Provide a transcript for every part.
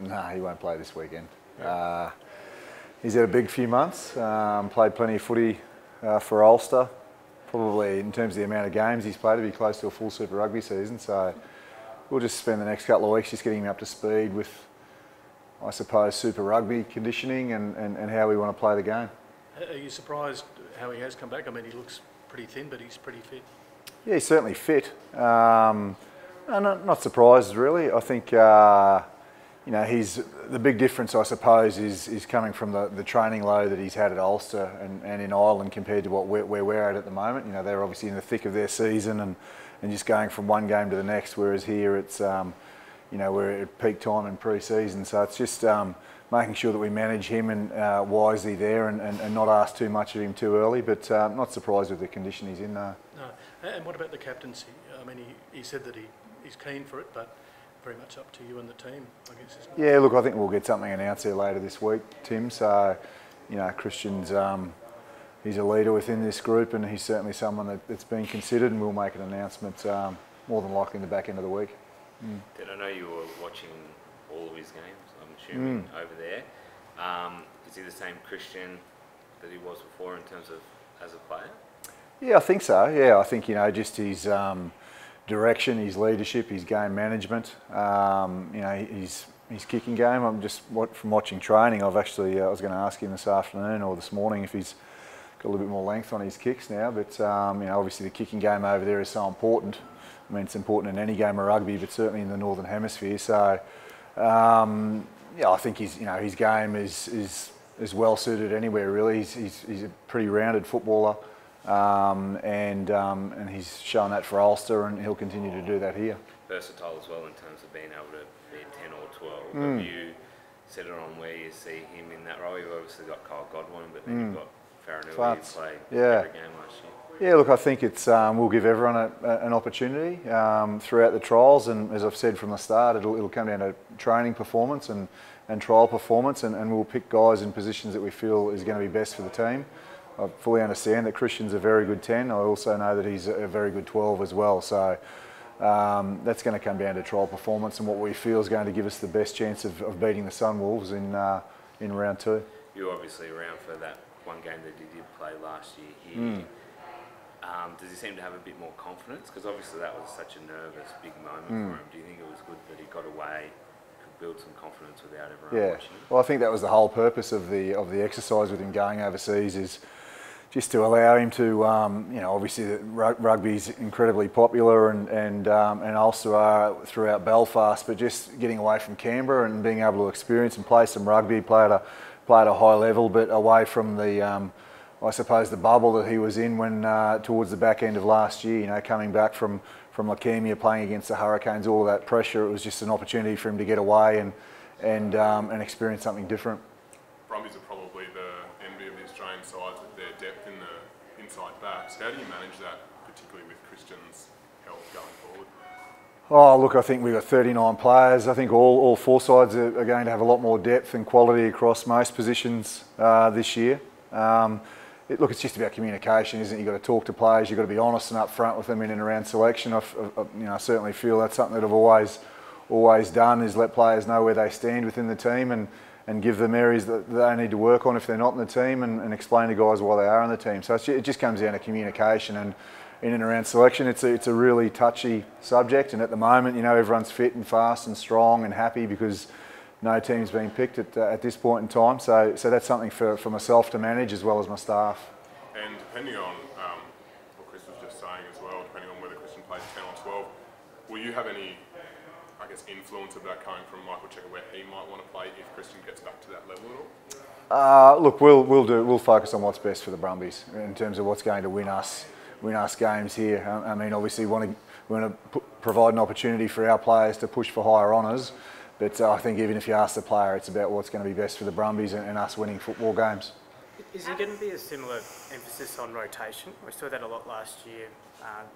No, he won't play this weekend. He's had a big few months, played plenty of footy for Ulster. Probably in terms of the amount of games he's played, to be close to a full Super Rugby season. So we'll just spend the next couple of weeks just getting him up to speed with, I suppose, Super Rugby conditioning and how we want to play the game. Are you surprised how he has come back? I mean, he looks pretty thin, but he's pretty fit. Yeah, he's certainly fit. No, not surprised really. I think he's the big difference, I suppose, is coming from the training load that he's had at Ulster and in Ireland compared to where we're at the moment. They're obviously in the thick of their season and just going from one game to the next, whereas here it's we're at peak time in pre-season. So it's just making sure that we manage him and wisely there and not ask too much of him too early. But not surprised with the condition he's in though. No. And what about the captaincy? I mean, he said that he's keen for it, but very much up to you and the team, I guess, isn't it? Yeah, look, I think we'll get something announced there later this week, Tim. So, Christian's he's a leader within this group, and he's certainly someone that's been considered, and we'll make an announcement more than likely in the back end of the week. Did I know you were watching all of his games? I'm assuming over there. Is he the same Christian that he was before in terms of as a player? Yeah, I think so. Yeah, I think just his direction, his leadership, his game management, his kicking game. I'm just from watching training. I was going to ask him this afternoon or this morning if he's got a little bit more length on his kicks now. But obviously the kicking game over there is so important. I mean, it's important in any game of rugby, but certainly in the Northern Hemisphere. So I think his game is well suited anywhere really. He's a pretty rounded footballer. And he's shown that for Ulster, and he'll continue to do that here. Versatile as well in terms of being able to be a 10 or 12. Have you set it on where you see him in that role? You've obviously got Kyle Godwin, but then you've got Faranui who played every game last year. Yeah, look, I think it's we'll give everyone an opportunity throughout the trials, and as I've said from the start, it'll come down to training performance and trial performance, and we'll pick guys in positions that we feel is going to be best for the team. I fully understand that Christian's a very good 10. I also know that he's a very good 12 as well. So that's going to come down to trial performance and what we feel is going to give us the best chance of beating the Sunwolves in round 2. You were obviously around for that one game that he did play last year here. Does he seem to have a bit more confidence? Because obviously that was such a nervous, big moment for him. Do you think it was good that he got away, could build some confidence without everyone watching him? Well, I think that was the whole purpose of the exercise with him going overseas, is just to allow him to, obviously rugby's incredibly popular and Ulster are throughout Belfast, but just getting away from Canberra and being able to experience and play some rugby, play at a high level, but away from the, I suppose, the bubble that he was in when towards the back end of last year. Coming back from leukemia, playing against the Hurricanes, all of that pressure. It was just an opportunity for him to get away and experience something different. Brumbies are probably the envy of the Australian sides with their depth in the inside backs. How do you manage that, particularly with Christian's health going forward? Oh, look, I think we've got 39 players. I think all four sides are going to have a lot more depth and quality across most positions this year. Look, it's just about communication, isn't it? You've got to talk to players, you've got to be honest and upfront with them in and around selection. I certainly feel that's something that I've always done, is let players know where they stand within the team and give them areas that they need to work on if they're not in the team, and explain to guys why they are in the team. So it just comes down to communication, and in and around selection, it's a really touchy subject, and at the moment, everyone's fit and fast and strong and happy because no team's been picked at this point in time. So that's something for myself to manage as well as my staff. And depending on what Chris was just saying as well, depending on whether Christian plays 10 or 12, will you have any, I guess, influence of that coming from Michael Checker, where he might want to play if Christian gets back to that level at all? Look, we'll focus on what's best for the Brumbies in terms of what's going to win us games here. I mean, obviously, we want to provide an opportunity for our players to push for higher honours. But I think even if you ask the player, it's about what's going to be best for the Brumbies and us winning football games. Is there going to be a similar emphasis on rotation? We saw that a lot last year,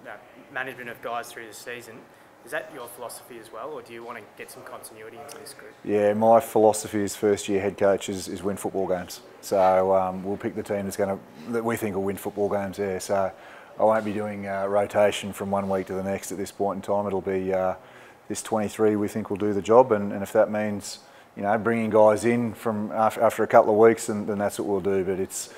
that management of guys through the season. Is that your philosophy as well, or do you want to get some continuity into this group? Yeah, my philosophy as first-year head coach is win football games. So we'll pick the team that we think will win football games there. So I won't be doing rotation from one week to the next at this point in time. It'll be this 23 we think will do the job, and if that means you know, bringing guys in from after a couple of weeks, then that's what we'll do. But it's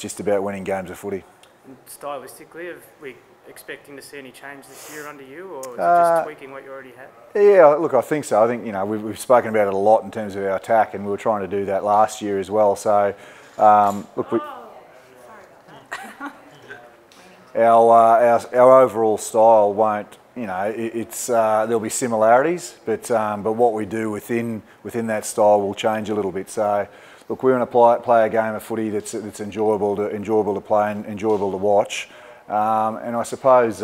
just about winning games of footy. And stylistically, are we expecting to see any change this year under you, or is it just tweaking what you already had? Yeah, look, I think so. I think, you know, we've spoken about it a lot in terms of our attack, and we were trying to do that last year as well. So, look, our overall style won't, you know, there'll be similarities, but what we do within that style will change a little bit. So, look, we want to play a game of footy that's enjoyable to play and enjoyable to watch, and I suppose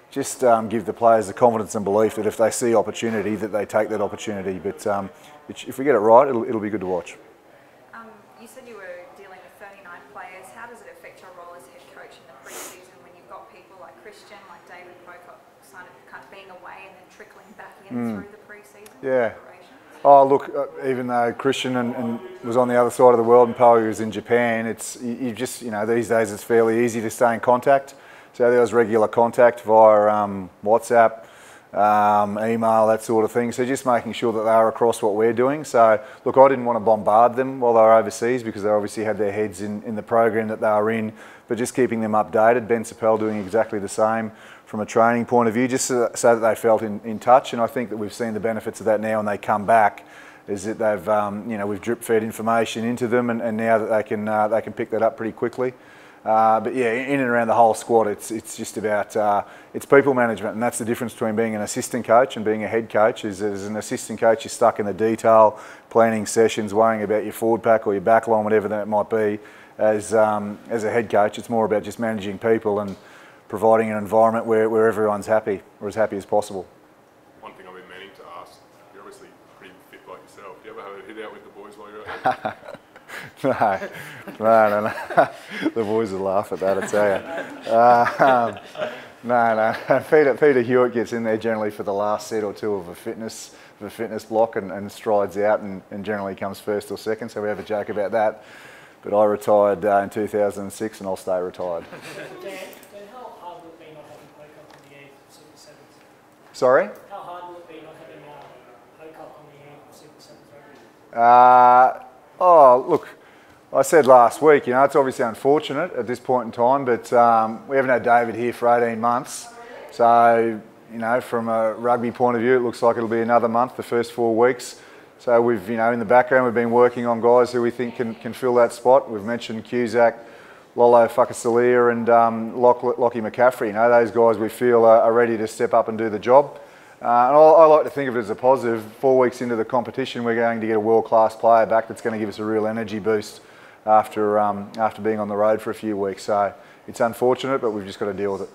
just give the players the confidence and belief that if they see opportunity, that they take that opportunity. But if we get it right, it'll be good to watch. You said you were dealing with 39 players. How does it affect your role as head coach in the pre-season when you've got people like Christian, like David Pocock, kind of being away and then trickling back in through the pre-season? Yeah. Oh, look, even though Christian and was on the other side of the world and Poe was in Japan, you just, you know, these days it's fairly easy to stay in contact. So there was regular contact via WhatsApp, email, that sort of thing. So just making sure that they are across what we're doing. So, look, I didn't want to bombard them while they were overseas because they obviously had their heads in the program that they were in, but just keeping them updated. Ben Sapel doing exactly the same from a training point of view, just so that they felt in touch. And I think that we've seen the benefits of that now when they come back, is that they've, you know, we've drip fed information into them, and now that they can pick that up pretty quickly. But yeah, in and around the whole squad, it's just about it's people management, and that's the difference between being an assistant coach and being a head coach. Is as an assistant coach, you're stuck in the detail, planning sessions, worrying about your forward pack or your back line, whatever that might be. As a head coach, it's more about just managing people and providing an environment where everyone's happy, or as happy as possible. One thing I've been meaning to ask, you're obviously pretty fit like yourself. Do you ever have a hit out with the boys while you're at home? No. The boys will laugh at that, I tell you. No. Peter Hewitt gets in there generally for the last set or two of a fitness block and strides out and generally comes first or second, so we have a joke about that. But I retired in 2006 and I'll stay retired. Dan, how hard will it be not having Pocock on the eve of Super Sevens? Sorry? How hard will it be not having Pocock on the eve of Super Sevens rugby? Oh, look, I said last week, you know, it's obviously unfortunate at this point in time, but we haven't had David here for 18 months. So, you know, from a rugby point of view, it looks like it'll be another month, the first 4 weeks. So we've, you know, in the background, we've been working on guys who we think can fill that spot. We've mentioned Cusack, Lolo Whakasalia and Lockie McCaffrey. You know, those guys we feel are ready to step up and do the job. And I like to think of it as a positive. 4 weeks into the competition, we're going to get a world-class player back that's going to give us a real energy boost after being on the road for a few weeks. So it's unfortunate, but we've just got to deal with it.